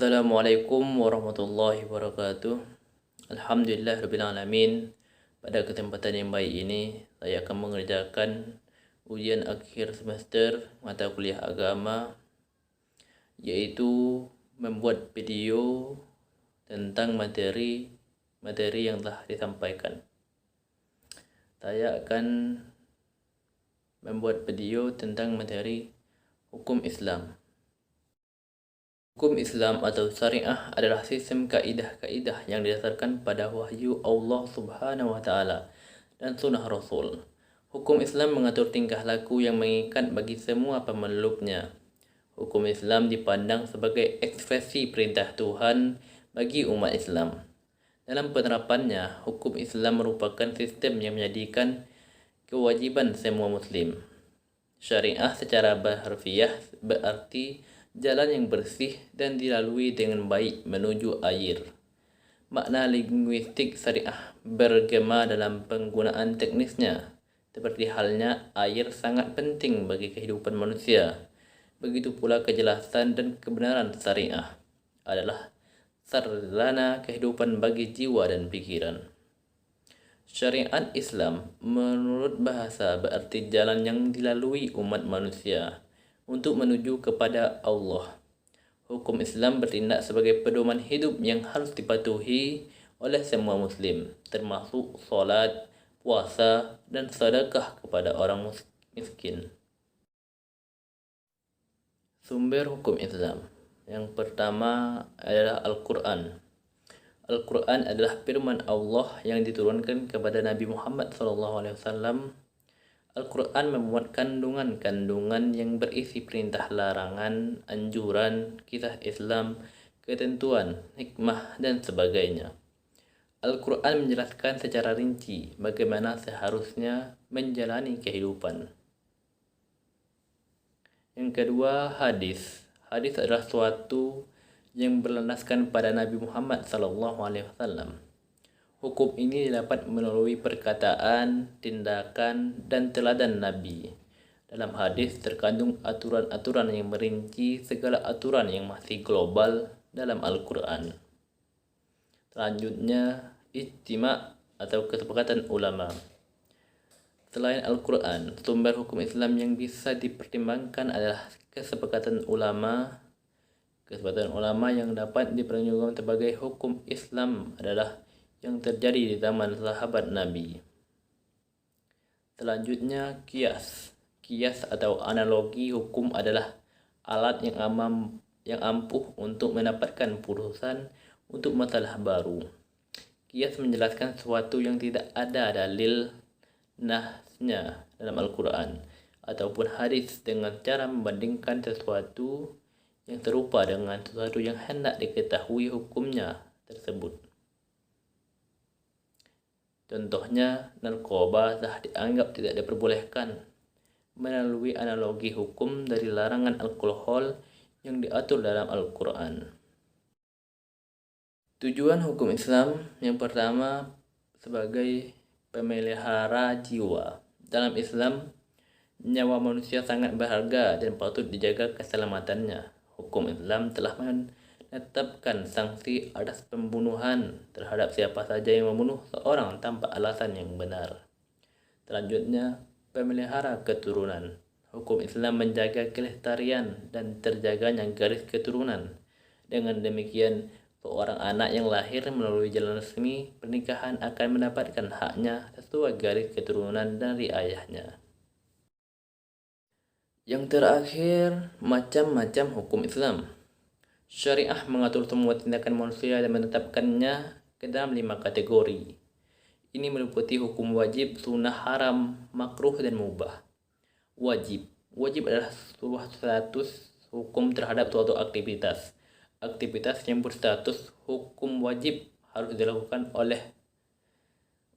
Assalamualaikum warahmatullahi wabarakatuh. Alhamdulillah rabbil alamin. Pada kesempatan yang baik ini, saya akan mengerjakan ujian akhir semester mata kuliah agama, yaitu membuat video tentang materi yang telah disampaikan. Saya akan membuat video tentang materi hukum Islam. Hukum Islam atau syariah adalah sistem kaidah-kaidah yang didasarkan pada wahyu Allah Subhanahu wa taala dan sunnah Rasul. Hukum Islam mengatur tingkah laku yang mengikat bagi semua pemeluknya. Hukum Islam dipandang sebagai ekspresi perintah Tuhan bagi umat Islam. Dalam penerapannya, hukum Islam merupakan sistem yang menjadikan kewajiban semua muslim. Syariah secara harfiah berarti jalan yang bersih dan dilalui dengan baik menuju air. Makna linguistik syariah bergema dalam penggunaan teknisnya, seperti halnya air sangat penting bagi kehidupan manusia. Begitu pula kejelasan dan kebenaran syariah adalah sarana kehidupan bagi jiwa dan pikiran. Syariat Islam menurut bahasa berarti jalan yang dilalui umat manusia untuk menuju kepada Allah. Hukum Islam bertindak sebagai pedoman hidup yang harus dipatuhi oleh semua muslim, termasuk solat, puasa, dan sedekah kepada orang miskin. Sumber hukum Islam. Yang pertama adalah Al-Quran. Al-Quran adalah firman Allah yang diturunkan kepada Nabi Muhammad SAW. Al-Quran memuat kandungan-kandungan yang berisi perintah larangan, anjuran, kisah Islam, ketentuan, hikmah, dan sebagainya. Al-Quran menjelaskan secara rinci bagaimana seharusnya menjalani kehidupan. Yang kedua, hadis. Hadis adalah suatu yang berlandaskan pada Nabi Muhammad SAW. Hukum ini dapat melalui perkataan, tindakan, dan teladan Nabi. Dalam hadis terkandung aturan-aturan yang merinci segala aturan yang masih global dalam Al-Quran. Selanjutnya, ijtima' atau kesepakatan ulama. Selain Al-Quran, sumber hukum Islam yang bisa dipertimbangkan adalah kesepakatan ulama. Kesepakatan ulama yang dapat dipertimbangkan sebagai hukum Islam adalah yang terjadi di zaman sahabat Nabi. Selanjutnya, kias. Kias atau analogi hukum adalah alat yang ampuh untuk mendapatkan putusan untuk masalah baru. Kias menjelaskan sesuatu yang tidak ada dalil nasnya dalam Al-Quran ataupun hadis dengan cara membandingkan sesuatu yang serupa dengan sesuatu yang hendak diketahui hukumnya tersebut. Contohnya, narkoba telah dianggap tidak diperbolehkan melalui analogi hukum dari larangan alkohol yang diatur dalam Al-Quran. Tujuan hukum Islam yang pertama sebagai pemelihara jiwa. Dalam Islam, nyawa manusia sangat berharga dan patut dijaga keselamatannya. Hukum Islam telah menetapkan sanksi atas pembunuhan terhadap siapa saja yang membunuh seorang tanpa alasan yang benar. Selanjutnya, pemelihara keturunan. Hukum Islam menjaga kelestarian dan terjaganya garis keturunan. Dengan demikian, seorang anak yang lahir melalui jalan resmi pernikahan akan mendapatkan haknya sesuai garis keturunan dari ayahnya. Yang terakhir, macam-macam hukum Islam. Syariah mengatur semua tindakan manusia dan menetapkannya ke dalam 5 kategori. Ini meliputi hukum wajib, sunnah, haram, makruh, dan mubah. Wajib. Wajib adalah sebuah status hukum terhadap suatu aktivitas. Aktivitas yang berstatus hukum wajib harus dilakukan oleh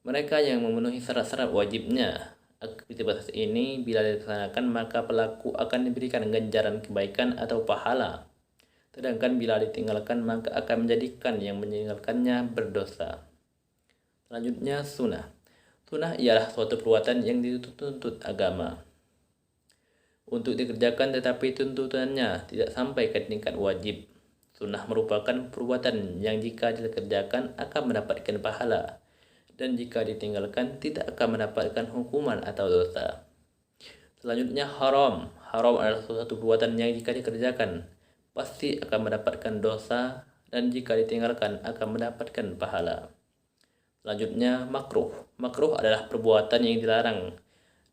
mereka yang memenuhi syarat-syarat wajibnya. Aktivitas ini bila dilaksanakan maka pelaku akan diberikan ganjaran kebaikan atau pahala. Sedangkan bila ditinggalkan maka akan menjadikan yang meninggalkannya berdosa. Selanjutnya, sunnah. Sunnah ialah suatu perbuatan yang dituntut agama untuk dikerjakan tetapi tuntutannya tidak sampai ke tingkat wajib. Sunnah merupakan perbuatan yang jika dikerjakan akan mendapatkan pahala, dan jika ditinggalkan tidak akan mendapatkan hukuman atau dosa. Selanjutnya haram. Haram adalah suatu perbuatan yang jika dikerjakan pasti akan mendapatkan dosa, dan jika ditinggalkan akan mendapatkan pahala. Selanjutnya makruh. Makruh adalah perbuatan yang dilarang,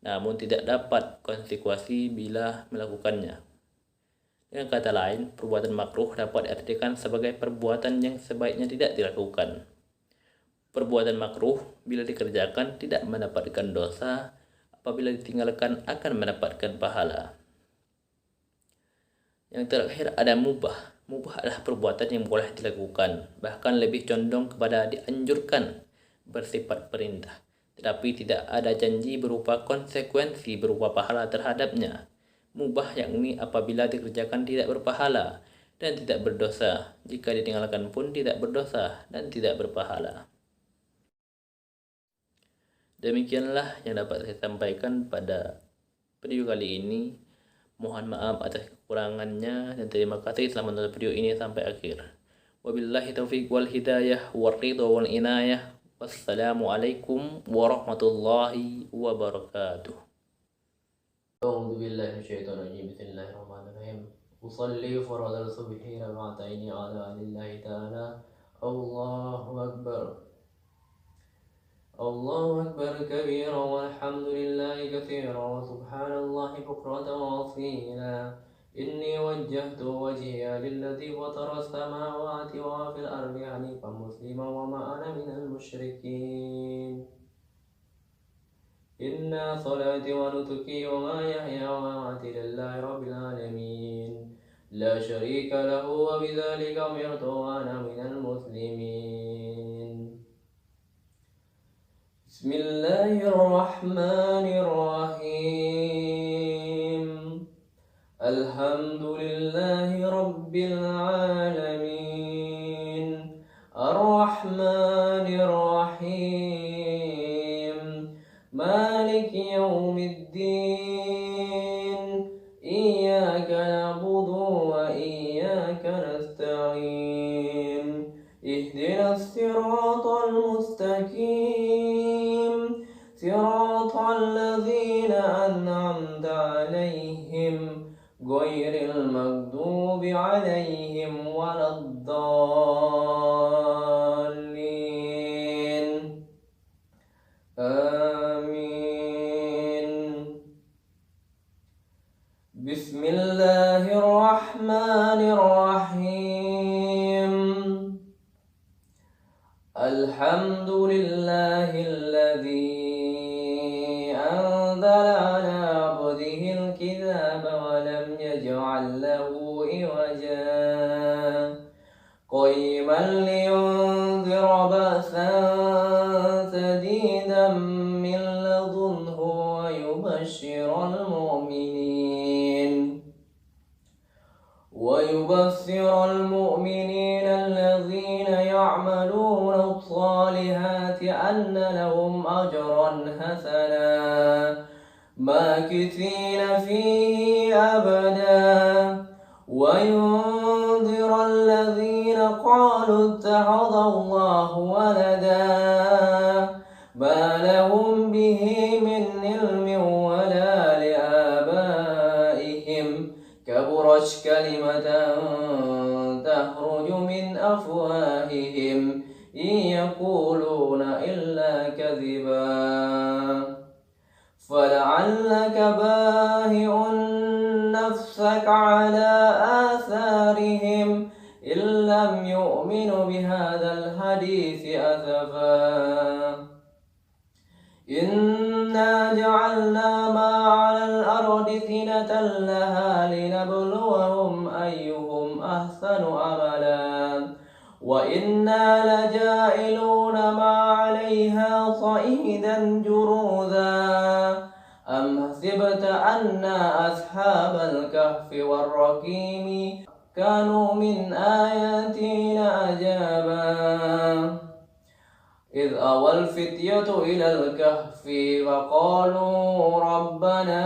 namun tidak dapat konsekuensi bila melakukannya. Dengan kata lain, perbuatan makruh dapat diartikan sebagai perbuatan yang sebaiknya tidak dilakukan. Perbuatan makruh bila dikerjakan tidak mendapatkan dosa, apabila ditinggalkan akan mendapatkan pahala. Yang terakhir ada mubah. Mubah adalah perbuatan yang boleh dilakukan, bahkan lebih condong kepada dianjurkan, bersifat perintah, tetapi tidak ada janji berupa konsekuensi berupa pahala terhadapnya. Mubah yakni apabila dikerjakan tidak berpahala dan tidak berdosa, jika ditinggalkan pun tidak berdosa dan tidak berpahala. Demikianlah yang dapat saya sampaikan pada video kali ini. Mohon maaf atas kekurangannya dan terima kasih telah menonton video ini sampai akhir. Wabillahi taufiq wal hidayah wal ridha wal inayah. Wassalamualaikum warahmatullahi wabarakatuh. أعوذ بالله من الشيطان الرجيم بسم الله الرحمن الرحيم أصلي فرض الصبح ركعتين على الله تعالى الله أكبر الله أكبر كبيرا والحمد لله كثيرا وسبحان الله بكرة وأصيلا إني وجهت وجهي للذي فطر السماوات وفي الأرض حنيفا مسلما وما أنا من المشركين إن صلاتي ونسكي ومحياي ومماتي لله رب العالمين لا شريك له وبذلك أمرت وأنا من المسلمين بسم الله الرحمن الرحيم الحمد لله رب العالمين الرحمن الرحيم مالك يوم الدين إياك نعبد وإياك نستعين اهدنا الصراط المستقيم صراط الذين أنعمت عليهم غير المغضوب عليهم ولا الضالين بسم الله الرحمن الرحيم الحمد لله الذي أنزل على عبده الكتاب ولم يجعل له عوجا قيما لينذر بأسا شديدا من لدنه ويبشر المؤمنين الذين يعملون الصالحات أن لهم أجرا حسنا ماكثين فيه أبدا وينذر الذين قالوا اتخذ الله ولدا ما لهم به من علم ولا لآبائهم كبرت كلمة تخرج من أفواههم إن يقولون إلا كذبا فلعلك باهئ نفسك على آثارهم إن لم يؤمنوا بهذا الحديث أسفا إنا جعلنا ما على الأرض زينة لها لنبلوهم أيهم أحسن عملا وإنا لجائلون ما عليها صعيدا جرذا أم حسبت أن أصحاب الكهف والرقيم كانوا من آياتنا عجبا إذ أوى الفتية إلى الكهف فقالوا ربنا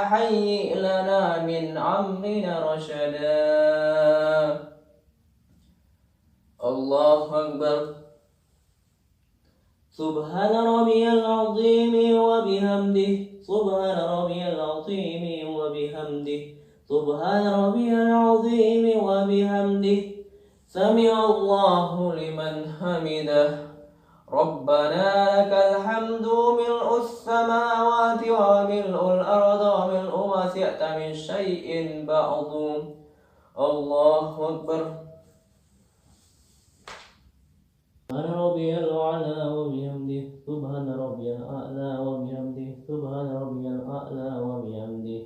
هيئ لنا من أمرنا رشدا. الله أكبر. سبحان ربي العظيم وبحمده. سبحان ربي العظيم وبحمده. سبحان ربي العظيم وبحمده. سمع الله لمن حمده. ربنا لك الحمد ملء السماوات وملء الأرض وملء ما شئت من شيء بعد. الله أكبر. سبحان ربي الأعلى وبحمده. سبحان ربي الأعلى وبحمده. سبحان ربي الأعلى وبحمده.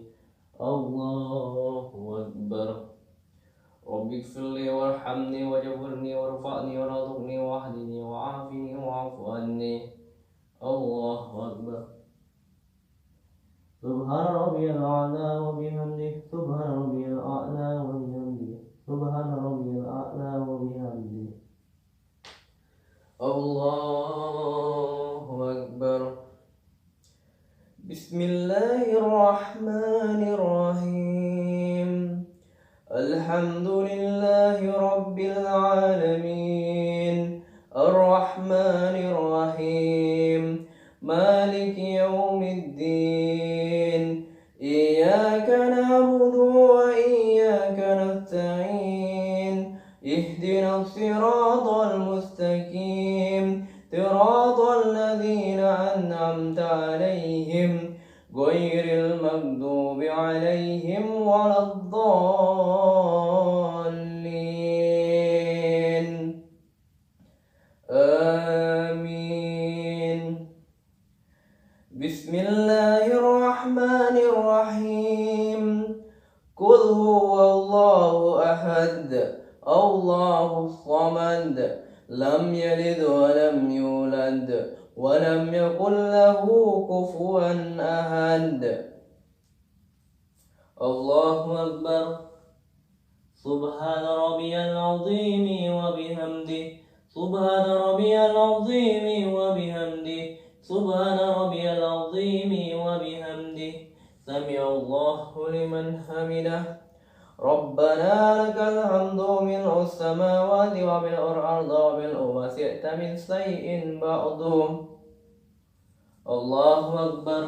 الله أكبر. رب اغفر لي وارحمني واجبرني وارفعني وارزقني واهدني وعافني واعف عني. الله أكبر. سبحان ربي الأعلى وبحمده. سبحان ربي الأعلى وبحمده. سبحان ربي الأعلى وبحمده. الله أكبر. بسم الله الرحمن الرحيم. الحمد لله رب العالمين. الرحمن الرحيم. مالك يوم الدين. إياك نعبد وإياك نستعين. اهدنا الصراط المستقيم. صراط الذين أنعمت عليهم غير المغضوب عليهم ولا الضالين. آمين. بسم الله الرحمن الرحيم. قل هو الله أحد الله الصمد لم يلد ولم يولد ولم يكن له كفوا أحد. الله أكبر. سبحان ربي العظيم وبحمده. سبحان ربي العظيم وبحمده. سبحان ربي العظيم وبحمده. سمع الله لمن حمده. ربنا لك الحمد ملء السماوات وملء الأرض وملء ما شئت من شيء بعد. الله أكبر.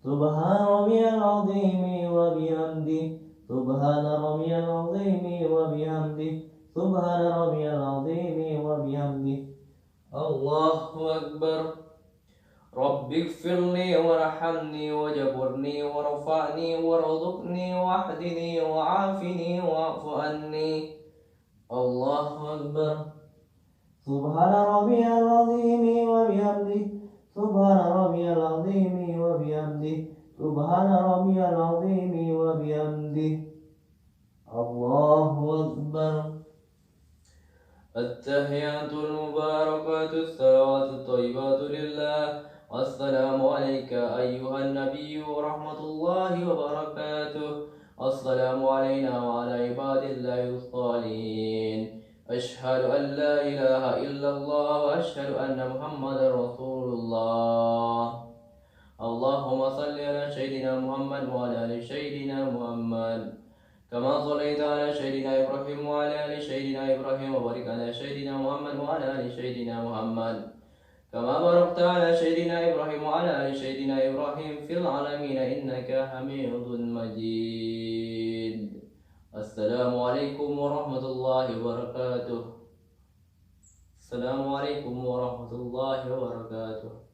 سبحان ربي العظيم وبحمده. سبحان ربي العظيم وبحمده. سبحان ربي العظيم وبحمده. الله أكبر. رب اغفر لي وارحمني واجبرني وارفعني وارزقني واهدني وعافني واعف عني. الله أكبر. سبحان ربي العظيم وبحمده. سبحان ربي العظيم وبحمده. سبحان ربي العظيم وبحمده. الله أكبر. التحيات المباركات الصلوات الطيبات لله. السلام عليك أيها النبي ورحمة الله وبركاته. السلام علينا وعلى عباد الله الصالحين. أشهد أن لا إله إلا الله وأشهد أن محمدا رسول الله. اللهم صل على سيدنا محمد وعلى آل سيدنا محمد كما صليت على سيدنا إبراهيم وعلى آل سيدنا إبراهيم وبارك على سيدنا محمد وعلى آل سيدنا محمد كما باركت على سيدنا إبراهيم وعلى آل سيدنا إبراهيم في العالمين إنك حميد مجيد. السلام عليكم ورحمة الله وبركاته. السلام عليكم ورحمة الله وبركاته.